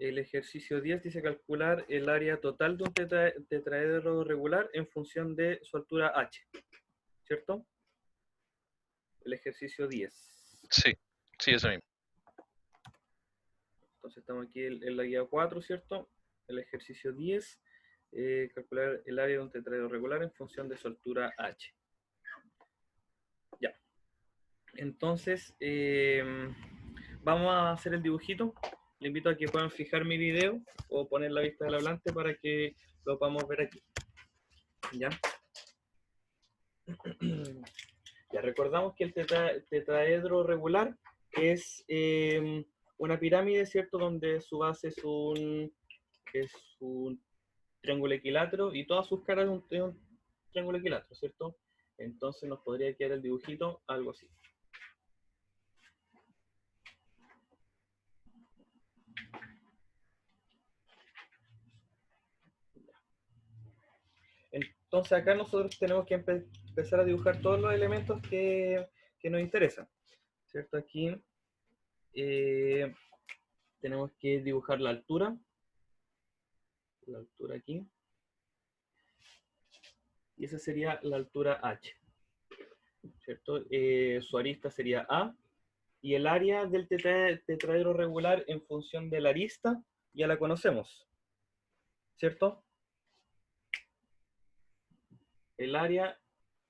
el ejercicio 10 dice calcular el área total de un tetraedro regular en función de su altura h, ¿cierto? El ejercicio 10. Sí, sí, eso mismo. Entonces estamos aquí en la guía 4, ¿cierto? El ejercicio 10, calcular el área de un tetraedro regular en función de su altura h. Ya. Entonces, vamos a hacer el dibujito. Le invito a que puedan fijar mi video o poner la vista del hablante para que lo podamos ver aquí. ¿Ya? Ya recordamos que el tetraedro regular es una pirámide, ¿cierto? Donde su base es un triángulo equilátero y todas sus caras es un triángulo equilátero, ¿cierto? Entonces nos podría quedar el dibujito algo así. Entonces acá nosotros tenemos que empezar a dibujar todos los elementos que nos interesan, ¿cierto? Aquí tenemos que dibujar la altura aquí, y esa sería la altura h, ¿cierto? Su arista sería A, y el área del tetraedro regular en función de la arista ya la conocemos, ¿cierto? El área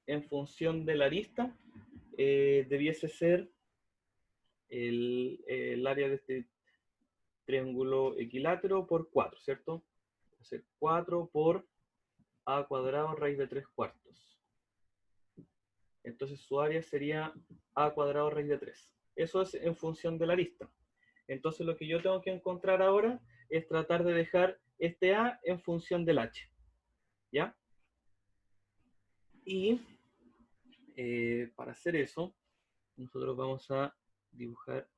en función de la arista debiese ser el área de este triángulo equilátero por 4, ¿cierto? Va a ser 4 por a cuadrado raíz de 3 cuartos. Entonces su área sería a cuadrado raíz de 3. Eso es en función de la arista. Entonces lo que yo tengo que encontrar ahora es tratar de dejar este a en función del h. ¿Ya? Y para hacer eso, nosotros vamos a dibujar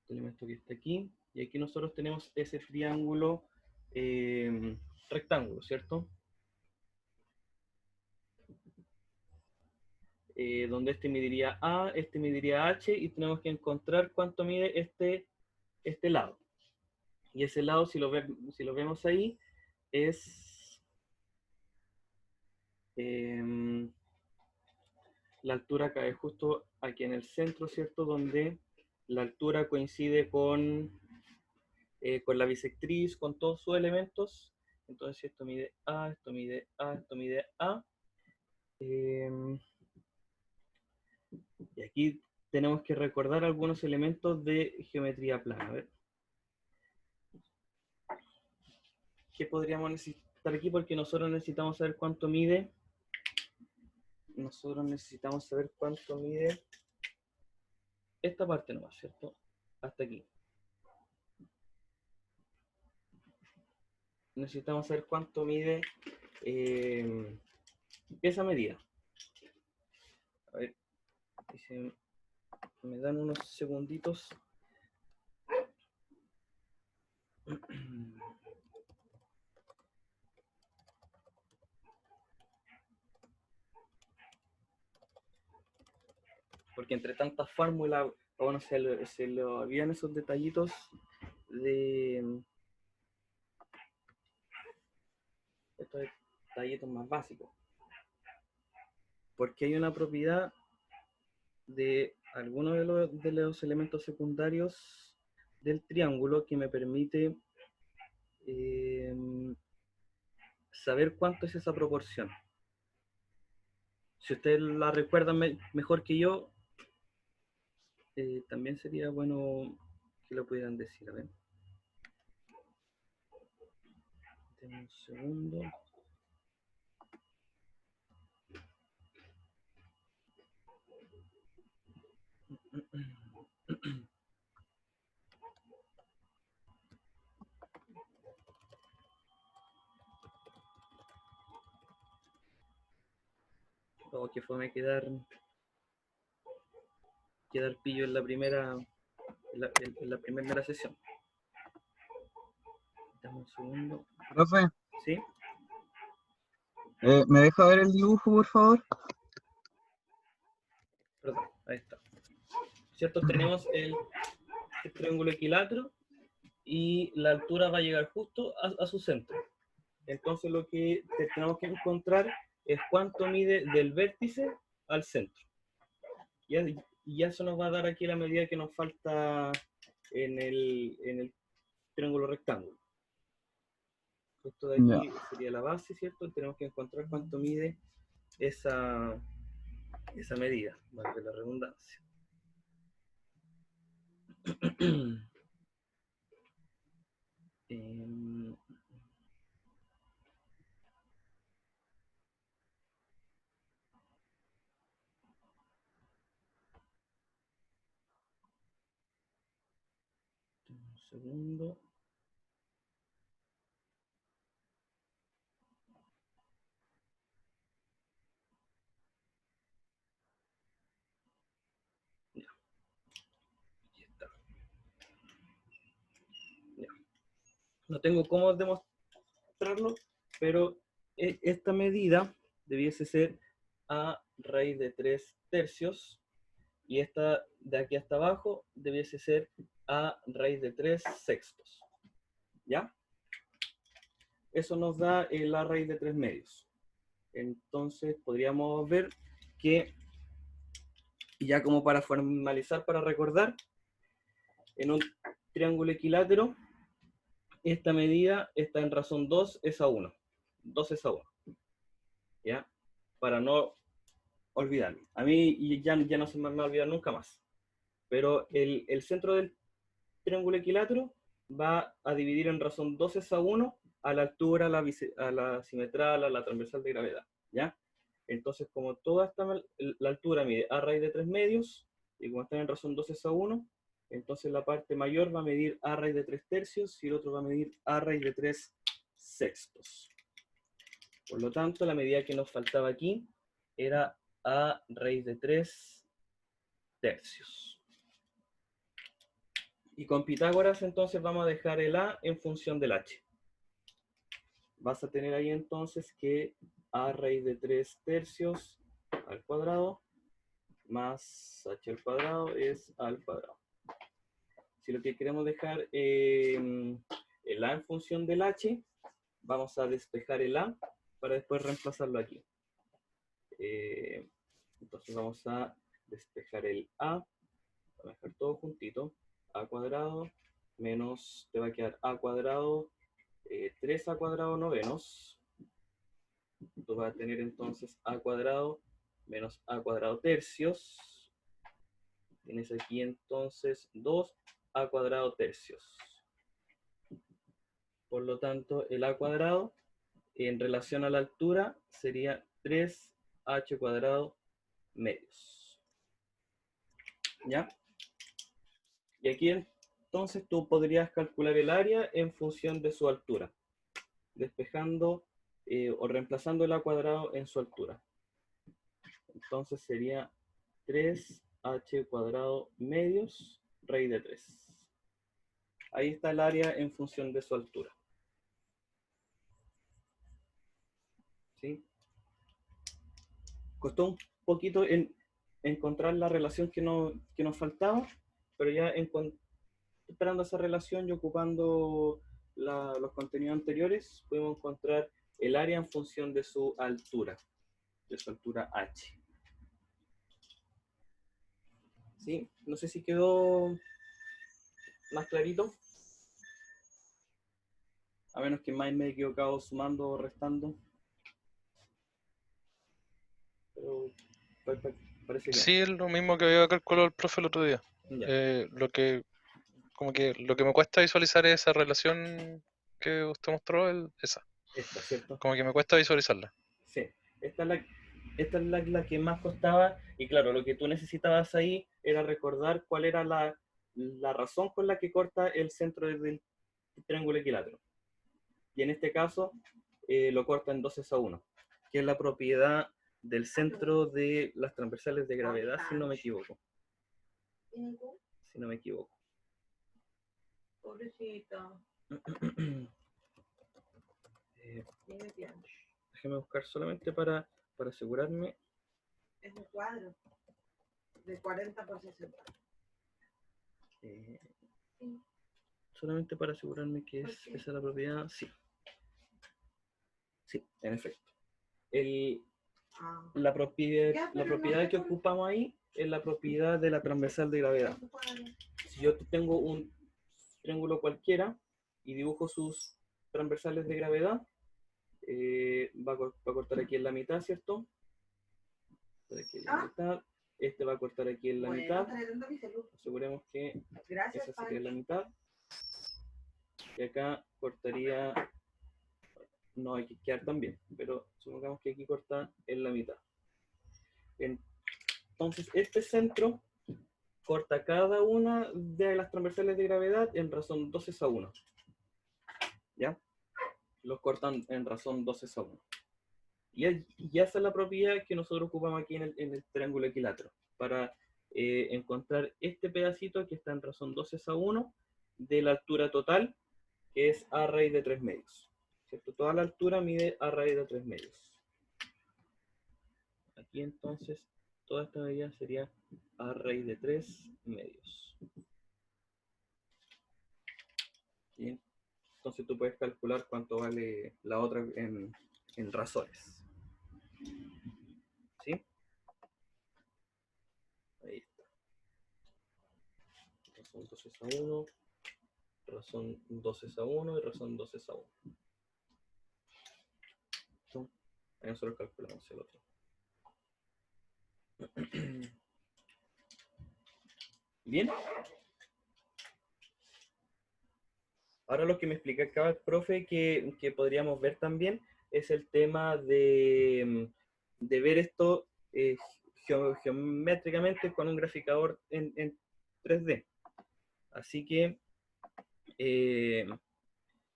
este elemento que está aquí. Y aquí nosotros tenemos ese triángulo rectángulo, ¿cierto? Donde este mediría A, este mediría H, y tenemos que encontrar cuánto mide este lado. Y ese lado, si lo vemos ahí, es la altura cae justo aquí en el centro, ¿cierto? Donde la altura coincide con la bisectriz, con todos sus elementos. Entonces esto mide A, esto mide A, esto mide A. Y aquí tenemos que recordar algunos elementos de geometría plana. A ver. ¿Qué podríamos necesitar aquí? Porque nosotros necesitamos saber cuánto mide. Nosotros necesitamos saber cuánto mide esta parte nomás, ¿cierto? Hasta aquí. Necesitamos saber cuánto mide esa medida. A ver, si me dan unos segunditos. Porque entre tantas fórmulas, bueno, se le olvidan esos detallitos de estos detallitos más básicos. Porque hay una propiedad de algunos de los elementos secundarios del triángulo que me permite saber cuánto es esa proporción. Si ustedes la recuerdan mejor que yo, también sería bueno que lo pudieran decir. A ver. Denme un segundo. O que fue me quedar pillo en la primera primera sesión. Dame un segundo. Profe, ¿Sí? ¿me deja ver el dibujo, por favor? Perdón, ahí está. ¿Cierto? Tenemos el triángulo equilátero y la altura va a llegar justo a su centro. Entonces lo que tenemos que encontrar es cuánto mide del vértice al centro. Y eso nos va a dar aquí la medida que nos falta en el triángulo rectángulo. Esto de aquí sería la base, ¿cierto? Tenemos que encontrar cuánto mide esa medida, valga la redundancia. Un segundo. Ya. Aquí está. Ya. No tengo cómo demostrarlo, pero esta medida debiese ser a raíz de 3 tercios y esta de aquí hasta abajo debiese ser a raíz de 3 sextos. ¿Ya? Eso nos da la raíz de 3 medios. Entonces podríamos ver que, ya como para formalizar, para recordar, en un triángulo equilátero, esta medida está en razón 2 es a 1. 2 es a 1. ¿Ya? Para no olvidarme. A mí ya no se me va a olvidar nunca más. Pero el centro del triángulo equilátero va a dividir en razón 2 es a 1 a la altura, a la simetral, a la transversal de gravedad. ¿Ya? Entonces, como toda la altura mide a raíz de 3 medios, y como están en razón 2 es a 1, entonces la parte mayor va a medir a raíz de 3 tercios y el otro va a medir a raíz de 3 sextos. Por lo tanto, la medida que nos faltaba aquí era a raíz de 3 tercios. Y con Pitágoras entonces vamos a dejar el a en función del h. Vas a tener ahí entonces que a raíz de 3 tercios al cuadrado más h al cuadrado es a al cuadrado. Si lo que queremos dejar el a en función del h, vamos a despejar el a para después reemplazarlo aquí. Entonces vamos a despejar el a, vamos a dejar todo juntito, a cuadrado menos, te va a quedar a cuadrado 3a cuadrado novenos. Tú vas a tener entonces a cuadrado menos a cuadrado tercios. Tienes aquí entonces 2a cuadrado tercios. Por lo tanto, el a cuadrado en relación a la altura sería 3h cuadrado medios. ¿Ya? Y aquí entonces tú podrías calcular el área en función de su altura, despejando o reemplazando el a cuadrado en su altura. Entonces sería 3h cuadrado medios raíz de 3. Ahí está el área en función de su altura. ¿Sí? Costó un poquito encontrar la relación que nos faltaba, pero ya esperando esa relación y ocupando los contenidos anteriores, podemos encontrar el área en función de su altura h. ¿Sí? No sé si quedó más clarito. A menos que más me he equivocado sumando o restando. Pero parece que Sí, es lo mismo que había calculado el profe el otro día. no. Lo que me cuesta visualizar es esa relación que usted mostró, esa. Esta, ¿cierto? Como que me cuesta visualizarla. Sí. Esta es la que más costaba. Y claro, lo que tú necesitabas ahí era recordar cuál era la razón con la que corta el centro del triángulo equilátero. Y en este caso lo corta en 2 a 1, que es la propiedad del centro de las transversales de gravedad, si no me equivoco. Si no me equivoco. Pobrecita. Déjeme buscar solamente para asegurarme. Es un cuadro de 40 por 60. solamente para asegurarme que ¿Por esa qué? es la propiedad. Sí. Sí, en efecto. El, Ah. la propiedad, Ya, la pero no propiedad sé que por qué. ocupamos ahí es la propiedad de la transversal de gravedad. Si yo tengo un triángulo cualquiera y dibujo sus transversales de gravedad, va a cortar aquí en la mitad, ¿cierto? Por aquí en la Ah. mitad. Este va a cortar aquí en la Bueno, mitad. estaré dando mi salud. Aseguremos que Gracias, esa sería Pancho. la mitad. Y acá cortaría, no hay que quedar también, pero supongamos que aquí corta en la mitad. Entonces este centro corta cada una de las transversales de gravedad en razón 12/1. ¿Ya? Los cortan en razón 12/1. Y esa es la propiedad que nosotros ocupamos aquí en el triángulo equilátero, para encontrar este pedacito que está en razón 12/1 de la altura total, que es a raíz de 3 medios. ¿Cierto? Toda la altura mide a raíz de 3 medios. Aquí entonces, toda esta medida sería a raíz de 3 medios. ¿Sí? Entonces tú puedes calcular cuánto vale la otra en razones. ¿Sí? Ahí está. Razón 12/1, razón 12/1 y razón 12/1. ¿Sí? Ahí nosotros calculamos el otro. Bien. Ahora lo que me explicaba el profe que podríamos ver también es el tema de ver esto geométricamente con un graficador en 3D. Así que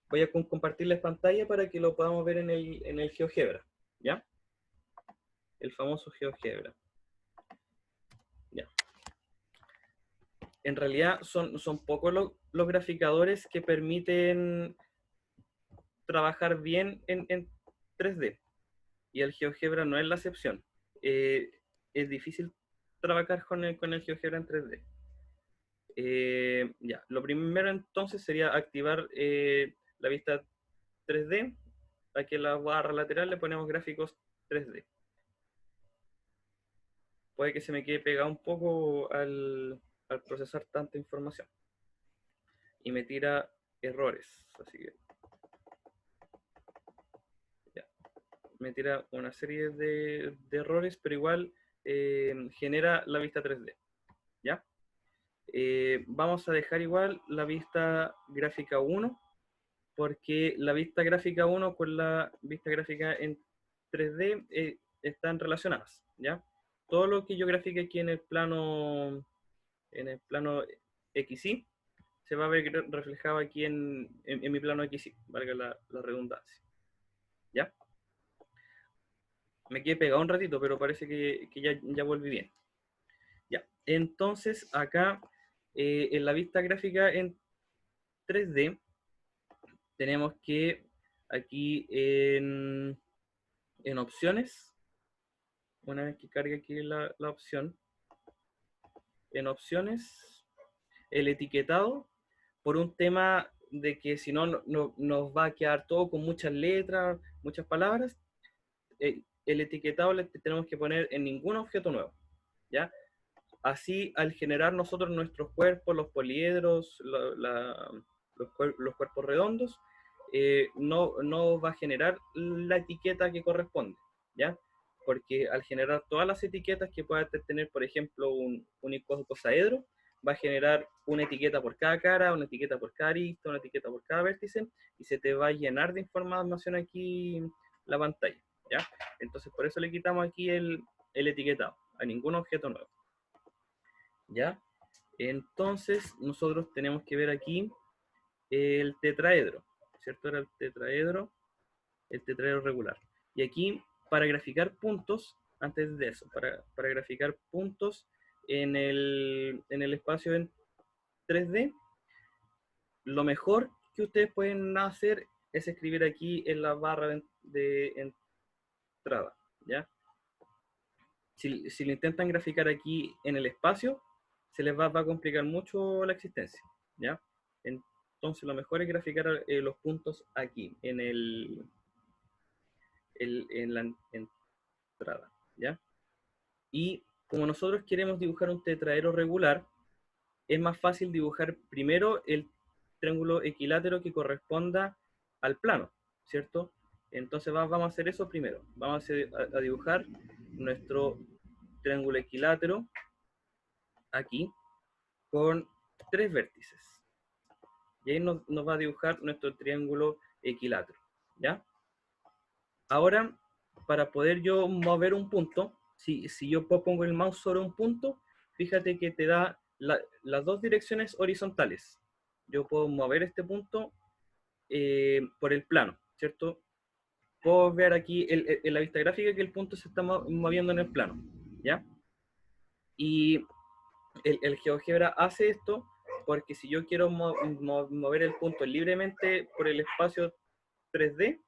voy a compartirles pantalla para que lo podamos ver en el GeoGebra, ¿ya? El famoso GeoGebra. ¿Ya? En realidad son pocos los graficadores que permiten trabajar bien en 3D. Y el GeoGebra no es la excepción. Es difícil trabajar con el GeoGebra en 3D. Ya, lo primero entonces sería activar la vista 3D. Aquí en la barra lateral le ponemos gráficos 3D. Puede que se me quede pegado un poco al procesar tanta información. Y me tira errores. Así que ya. Me tira una serie de errores, pero igual genera la vista 3D. ¿Ya? Vamos a dejar igual la vista gráfica 1, porque la vista gráfica 1 con la vista gráfica en 3D están relacionadas, ¿ya? Todo lo que yo grafique aquí en el plano XY se va a ver reflejado aquí en mi plano XY, valga la redundancia, ¿ya? Me quedé pegado un ratito, pero parece que ya volví bien. Ya, entonces acá en la vista gráfica en 3D tenemos que aquí en opciones, una vez que cargue aquí la opción, en opciones, el etiquetado, por un tema de que si no, nos va a quedar todo con muchas letras, muchas palabras, el etiquetado le tenemos que poner en ningún objeto nuevo, ¿ya? Así, al generar nosotros nuestros cuerpos, los poliedros, los cuerpos redondos, no va a generar la etiqueta que corresponde, ¿ya? Porque al generar todas las etiquetas que pueda tener, por ejemplo, un icosaedro, va a generar una etiqueta por cada cara, una etiqueta por cada arista, una etiqueta por cada vértice, y se te va a llenar de información aquí la pantalla, ¿ya? Entonces, por eso le quitamos aquí el etiquetado, a ningún objeto nuevo. ¿Ya? Entonces, nosotros tenemos que ver aquí el tetraedro, ¿cierto? Era el tetraedro regular. Y aquí, para graficar puntos, antes de eso, para graficar puntos en el espacio en 3D, lo mejor que ustedes pueden hacer es escribir aquí en la barra de entrada, ¿ya? Si lo intentan graficar aquí en el espacio, se les va a complicar mucho la existencia, ¿ya? Entonces lo mejor es graficar los puntos aquí, en la entrada, ¿ya? Y como nosotros queremos dibujar un tetraedro regular, es más fácil dibujar primero el triángulo equilátero que corresponda al plano, ¿cierto? Entonces vamos a hacer eso primero. Vamos a dibujar nuestro triángulo equilátero aquí con 3 vértices. Y ahí nos va a dibujar nuestro triángulo equilátero, ¿ya? Ahora, para poder yo mover un punto, si yo pongo el mouse sobre un punto, fíjate que te da las dos direcciones horizontales. Yo puedo mover este punto por el plano, ¿cierto? Puedo ver aquí en la vista gráfica que el punto se está moviendo en el plano, ¿ya? Y el GeoGebra hace esto porque si yo quiero mover el punto libremente por el espacio 3D,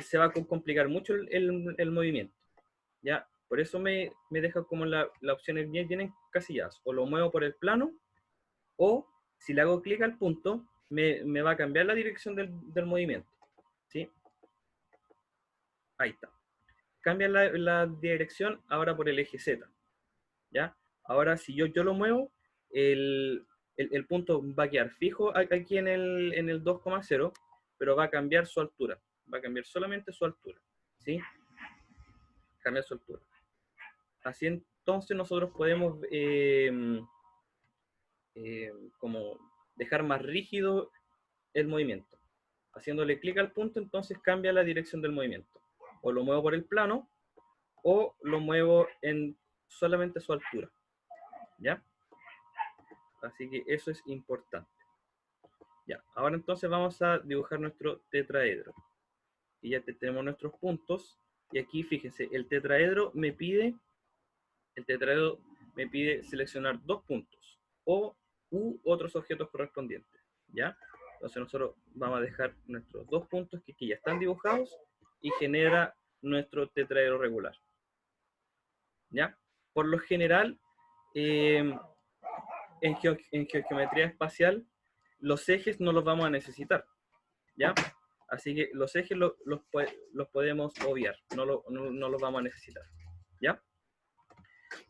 se va a complicar mucho el movimiento, ¿ya? Por eso me deja como las opciones bien encasilladas. O lo muevo por el plano, o si le hago clic al punto, me va a cambiar la dirección del movimiento, ¿sí? Ahí está. Cambia la dirección ahora por el eje Z, ¿ya? Ahora si yo lo muevo, el punto va a quedar fijo aquí en el 2,0, pero va a cambiar su altura. Va a cambiar solamente su altura, ¿sí? Cambia su altura. Así entonces nosotros podemos como dejar más rígido el movimiento. Haciéndole clic al punto, entonces cambia la dirección del movimiento. O lo muevo por el plano, o lo muevo en solamente su altura, ¿ya? Así que eso es importante. Ya, ahora entonces vamos a dibujar nuestro tetraedro. Y ya tenemos nuestros puntos. Y aquí fíjense, el tetraedro me pide seleccionar 2 puntos u otros objetos correspondientes, ¿ya? Entonces nosotros vamos a dejar nuestros 2 puntos que ya están dibujados y genera nuestro tetraedro regular, ¿ya? Por lo general, en geometría espacial, los ejes no los vamos a necesitar, ¿ya? Así que los ejes los podemos obviar, no los vamos a necesitar, ¿ya?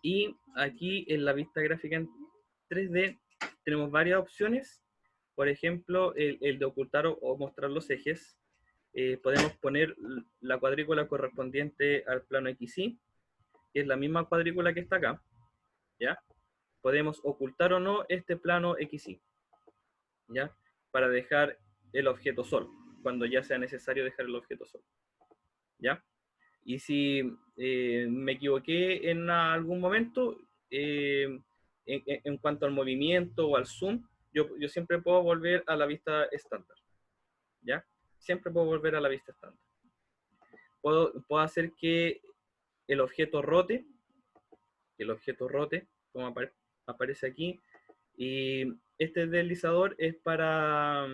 Y aquí en la vista gráfica en 3D tenemos varias opciones. Por ejemplo, el de ocultar o mostrar los ejes. Podemos poner la cuadrícula correspondiente al plano XY, que es la misma cuadrícula que está acá, ¿ya? Podemos ocultar o no este plano XY, ¿ya? Para dejar el objeto solo, cuando ya sea necesario dejar el objeto solo, ¿ya? Y si me equivoqué en algún momento, en cuanto al movimiento o al zoom, yo siempre puedo volver a la vista estándar, ¿ya? Siempre puedo volver a la vista estándar. Puedo hacer que el objeto rote, como aparece aquí, y este deslizador es para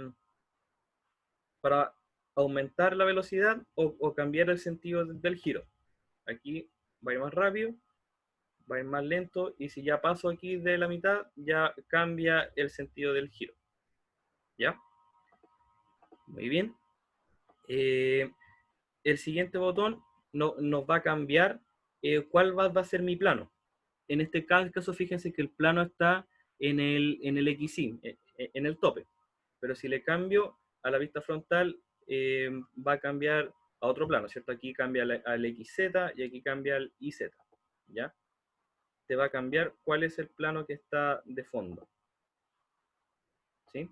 aumentar la velocidad o cambiar el sentido del giro. Aquí va a ir más rápido, va a ir más lento, y si ya paso aquí de la mitad, ya cambia el sentido del giro. ¿Ya? Muy bien. El siguiente botón nos va a cambiar cuál va a ser mi plano. En este caso, fíjense que el plano está en el XY, en el tope. Pero si le cambio a la vista frontal, va a cambiar a otro plano, ¿cierto? Aquí cambia al XZ y aquí cambia al YZ, ¿ya? Te va a cambiar cuál es el plano que está de fondo, ¿sí?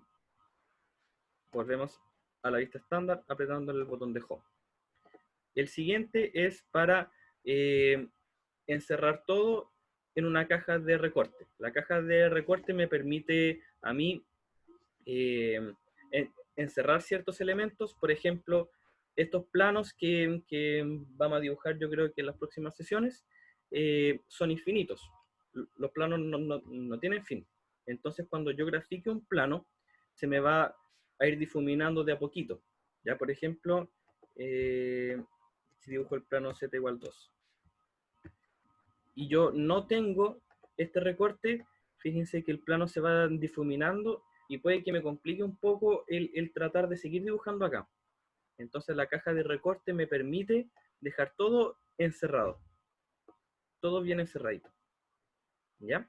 Volvemos a la vista estándar apretando el botón de Home. El siguiente es para encerrar todo en una caja de recorte. La caja de recorte me permite a mí encerrar ciertos elementos, por ejemplo, estos planos que vamos a dibujar yo creo que en las próximas sesiones son infinitos. Los planos no tienen fin. Entonces cuando yo grafique un plano, se me va a ir difuminando de a poquito. Ya, por ejemplo, si dibujo el plano z igual 2 y yo no tengo este recorte, fíjense que el plano se va difuminando y puede que me complique un poco el tratar de seguir dibujando acá. Entonces la caja de recorte me permite dejar todo encerrado, todo bien encerradito, ¿ya?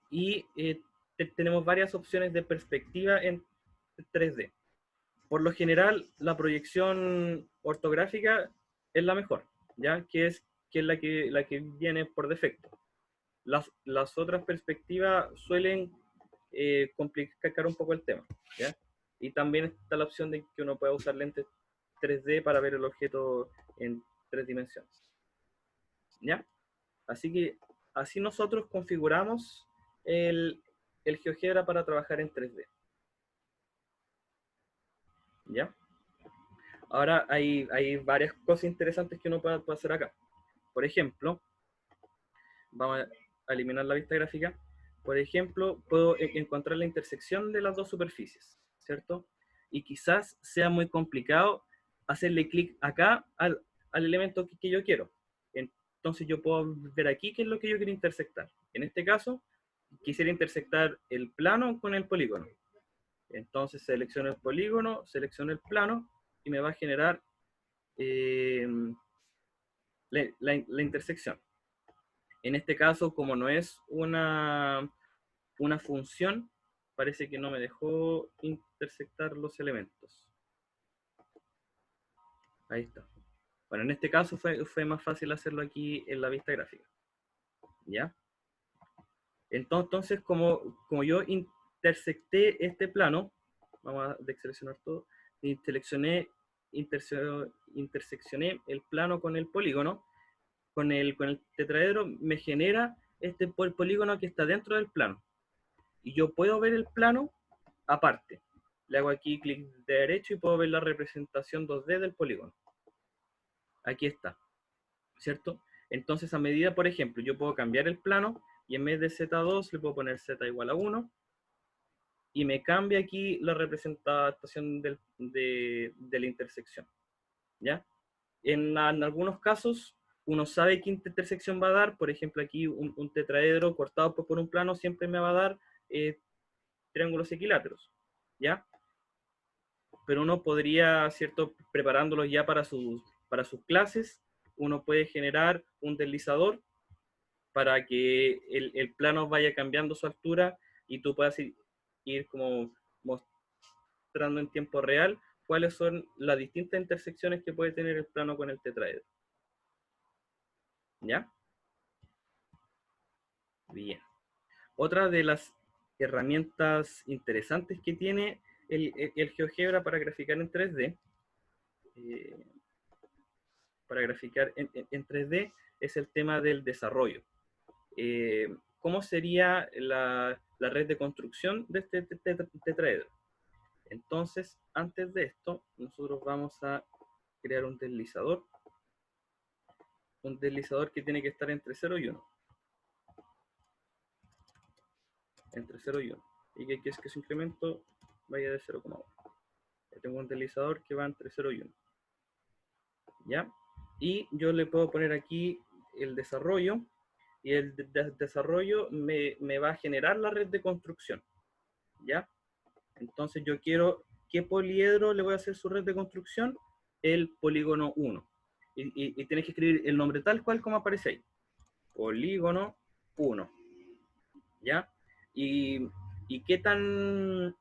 Y tenemos varias opciones de perspectiva en 3D. Por lo general, la proyección ortográfica es la mejor, ¿ya? Que es la que viene por defecto. Las otras perspectivas suelen complicar un poco el tema, ¿ya? Y también está la opción de que uno pueda usar lentes 3D para ver el objeto en 3 dimensiones, ¿ya? Así que así nosotros configuramos el GeoGebra para trabajar en 3D, ¿ya? Ahora hay varias cosas interesantes que uno puede hacer acá. Por ejemplo, vamos a eliminar la vista gráfica. Por ejemplo, puedo encontrar la intersección de las dos superficies, ¿cierto? Y quizás sea muy complicado hacerle clic acá al elemento que yo quiero. Entonces yo puedo ver aquí qué es lo que yo quiero intersectar. En este caso, quisiera intersectar el plano con el polígono. Entonces selecciono el polígono, selecciono el plano y me va a generar la intersección. En este caso, como no es una función, parece que no me dejó intersectar los elementos. Ahí está. Bueno, en este caso fue más fácil hacerlo aquí en la vista gráfica. ¿Ya? Entonces, como yo intersecté este plano, vamos a deseleccionar todo, interseccioné el plano con el polígono, con el tetraedro me genera este polígono que está dentro del plano. Y yo puedo ver el plano aparte. Le hago aquí clic derecho y puedo ver la representación 2D del polígono. Aquí está, ¿cierto? Entonces, a medida, por ejemplo, yo puedo cambiar el plano y en vez de Z2 le puedo poner Z igual a 1 y me cambia aquí la representación de la intersección, ¿ya? En algunos casos, uno sabe qué intersección va a dar. Por ejemplo, aquí un tetraedro cortado por un plano siempre me va a dar triángulos equiláteros, ¿ya? Pero uno podría, ¿cierto? Preparándolos ya para sus clases, uno puede generar un deslizador para que el plano vaya cambiando su altura y tú puedas ir como mostrando en tiempo real cuáles son las distintas intersecciones que puede tener el plano con el tetraedro. ¿Ya? Bien. Otra de las herramientas interesantes que tiene el GeoGebra para graficar en 3D, en 3D, es el tema del desarrollo. ¿Cómo sería la red de construcción de este tetraedro? Entonces, antes de esto, nosotros vamos a crear un deslizador que tiene que estar entre 0 y 1. Entre 0 y 1. Y que es que su incremento vaya de 0,1. Tengo un deslizador que va entre 0 y 1. ¿Ya? Y yo le puedo poner aquí el desarrollo, y el desarrollo me va a generar la red de construcción. ¿Ya? Entonces yo quiero, ¿qué poliedro le voy a hacer su red de construcción? El polígono 1. Y tienes que escribir el nombre tal cual como aparece ahí. Polígono 1. ¿Ya? ¿Y qué tan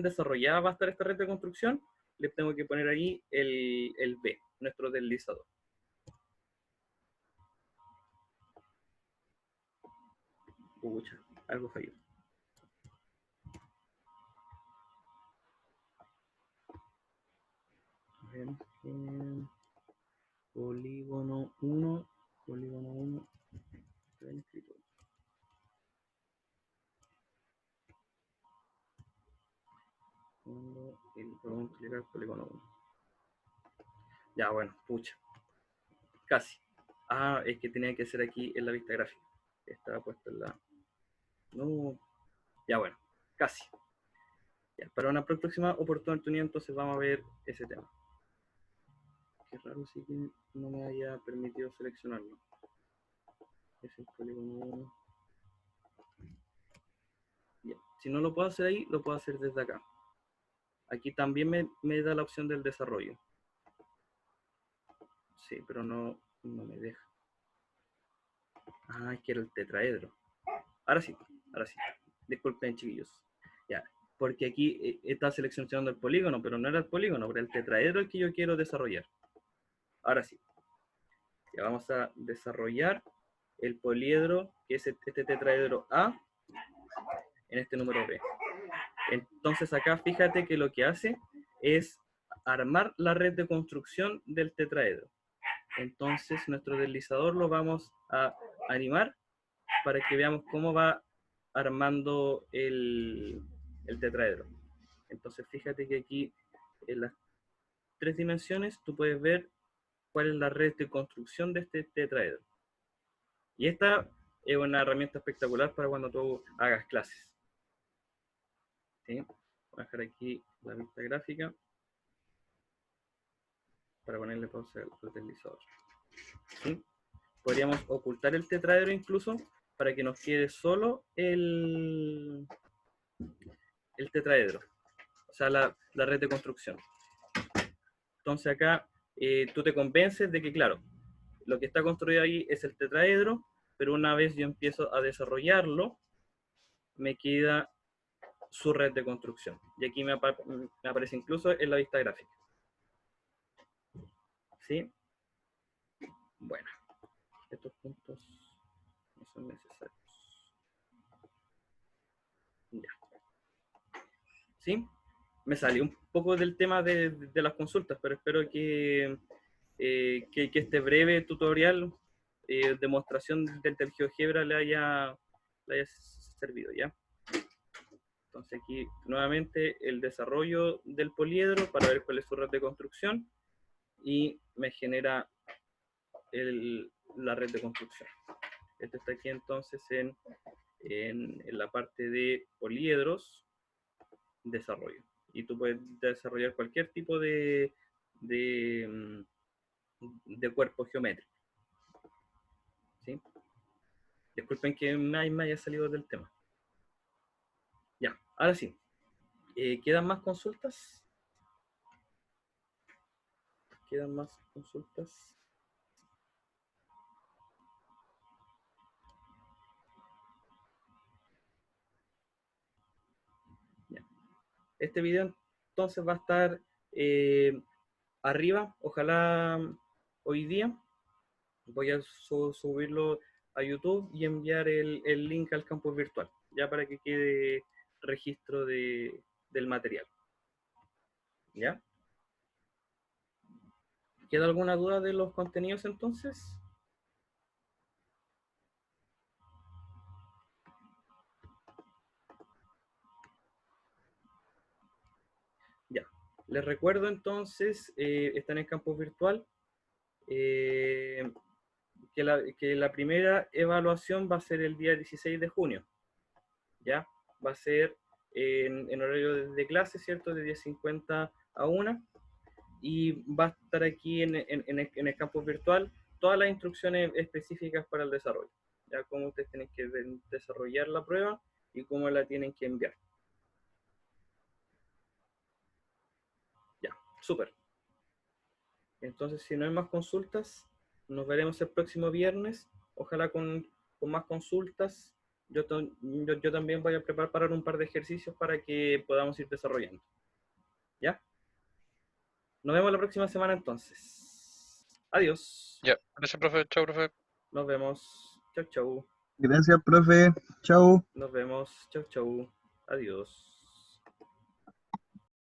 desarrollada va a estar esta red de construcción? Le tengo que poner ahí el B, nuestro deslizador. Pucha, algo falló. A ver, polígono 1, podemos clicar polígono 1. Ya, bueno, pucha. Casi. Ah, es que tenía que ser aquí en la vista gráfica. Estaba puesto en la... No. Ya, bueno. Casi. Ya, para una próxima oportunidad entonces vamos a ver ese tema. Qué raro sí que no me haya permitido seleccionarlo. Es el polígono 1. Ya. Si no lo puedo hacer ahí, lo puedo hacer desde acá. Aquí también me da la opción del desarrollo. Sí, pero no me deja. Ah, es que era el tetraedro. Ahora sí, ahora sí. Disculpen, chiquillos. Ya, porque aquí está seleccionando el polígono, pero no era el polígono, era el tetraedro el que yo quiero desarrollar. Ahora sí. Ya vamos a desarrollar el poliedro, que es este tetraedro A, en este número B. Entonces acá fíjate que lo que hace es armar la red de construcción del tetraedro. Entonces nuestro deslizador lo vamos a animar para que veamos cómo va armando el tetraedro. Entonces fíjate que aquí en las 3 dimensiones tú puedes ver cuál es la red de construcción de este tetraedro. Y esta es una herramienta espectacular para cuando tú hagas clases. ¿Sí? Voy a dejar aquí la vista gráfica para ponerle pausa al deslizador. ¿Sí? Podríamos ocultar el tetraedro incluso para que nos quede solo el tetraedro, o sea, la red de construcción. Entonces acá tú te convences de que, claro, lo que está construido ahí es el tetraedro, pero una vez yo empiezo a desarrollarlo, me queda su red de construcción. Y aquí me aparece incluso en la vista gráfica. ¿Sí? Bueno, estos puntos no son necesarios. Ya. ¿Sí? Me salió un poco del tema de las consultas, pero espero que este breve tutorial, demostración del GeoGebra le haya servido, ¿ya? Entonces aquí nuevamente el desarrollo del poliedro para ver cuál es su red de construcción y me genera la red de construcción. Esto está aquí entonces en la parte de poliedros, desarrollo. Y tú puedes desarrollar cualquier tipo de cuerpo geométrico. ¿Sí? Disculpen que me haya salido del tema. Ya, ahora sí. ¿Quedan más consultas? ¿Quedan más consultas? Ya. Este video entonces va a estar arriba, ojalá hoy día. Voy a subirlo a YouTube y enviar el link al campus virtual, ya para que quede registro del material. ¿Ya? ¿Queda alguna duda de los contenidos entonces? Ya. Les recuerdo entonces, están en campus virtual, que la primera evaluación va a ser el día 16 de junio. ¿Ya? Va a ser en horario de clase, ¿cierto? De 10:50 a 1. Y va a estar aquí en el campus virtual todas las instrucciones específicas para el desarrollo. Ya cómo ustedes tienen que desarrollar la prueba y cómo la tienen que enviar. Ya, súper. Entonces, si no hay más consultas, nos veremos el próximo viernes. Ojalá con más consultas. Yo también voy a preparar un par de ejercicios para que podamos ir desarrollando. ¿Ya? Nos vemos la próxima semana entonces. Adiós. Ya, gracias, profe. Chao, profe. Nos vemos. Chau, chau. Gracias, profe. Chau. Nos vemos. Chau, chau. Adiós.